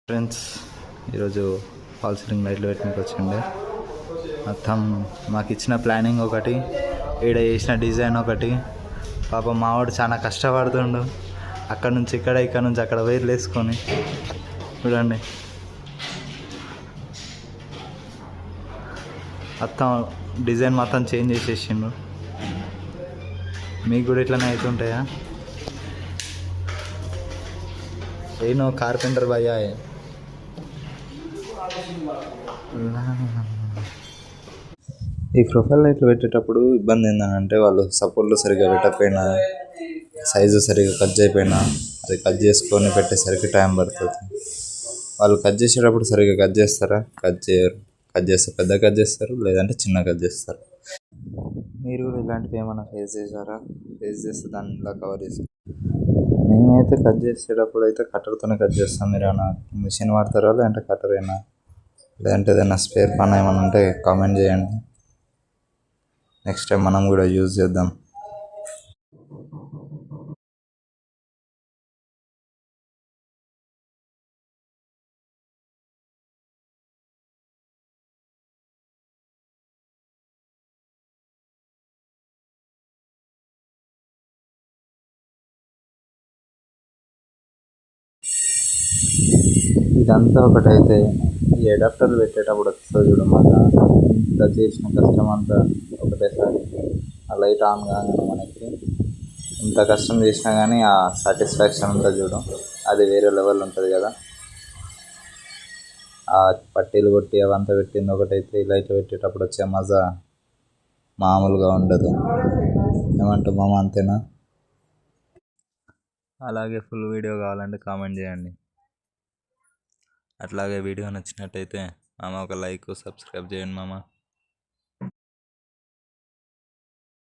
Friends, ఈరోజు fall ceiling లైట్లు పెట్టడానికి వచ్చిండే. మొత్తం మాకు ఇచ్చిన ప్లానింగ్ ఒకటి, ఈడ చేసిన డిజైన్ ఒకటి. పాపం మావాడు చాలా కష్టపడుతుండు. అక్కడ నుంచి ఇక్కడ నుంచి అక్కడ వైర్లు వేసుకొని చూడండి. మొత్తం డిజైన్ మొత్తం చేంజ్ చేసేసిండు. మీకు కూడా ఇట్లనే అవుతుంటాయా? ఏ నో కార్పెంటర్ భయ్యా. ఈ ప్రొఫైల్ లైట్లు పెట్టేటప్పుడు ఇబ్బంది ఏంటంటే వాళ్ళు సపోర్ట్లు సరిగ్గా పెట్టకపోయినా, సైజు సరిగ్గా కట్ చేయకపోయినా అది కట్ చేసుకొని పెట్టేసరికి టైం పడుతుంది. వాళ్ళు కట్ చేసేటప్పుడు సరిగ్గా కట్ చేస్తారా? కట్ చేయరు. కట్ చేస్తే పెద్ద కట్ చేస్తారు, లేదంటే చిన్న కట్ చేస్తారు. మీరు కూడా ఇలాంటివి ఏమైనా ఫేస్ చేశారా? ఫేస్ చేస్తే దాన్ని ఇలా కవర్ చేస్తారు. మేమైతే కట్ చేసేటప్పుడు అయితే కట్టర్తోనే కట్ చేస్తాం. మీరు ఏమైనా మిషన్ వాడతారా, లేదంటే కట్టరేనా? లేదంటే ఏదైనా స్పేర్ పని ఏమైనా ఉంటే కామెంట్ చేయండి. నెక్స్ట్ టైం మనం కూడా యూజ్ చేద్దాం. ఇదంతా ఒకటైతే ఈ అడాప్టర్లు పెట్టేటప్పుడు వస్తుంది చూడు, మళ్ళీ ఇంత చేసిన కష్టం అంతా ఒకటేసారి ఆ లైట్ ఆన్ కాగానే మనకి ఇంత కష్టం చేసినా కానీ ఆ సాటిస్ఫాక్షన్ అంతా చూడు, అది వేరే లెవెల్ ఉంటుంది కదా. ఆ పట్టీలు కొట్టి అవంతా పెట్టింది ఒకటైతే ఈ లైట్ పెట్టేటప్పుడు వచ్చే మజా మామూలుగా ఉండదు. ఏమంటావు మామ, అంతేనా? అలాగే ఫుల్ వీడియో కావాలంటే కామెంట్ చేయండి. అట్లాగే వీడియో నచ్చినట్టయితే మామ ఒక లైక్, సబ్స్క్రైబ్ చేయండి మామ.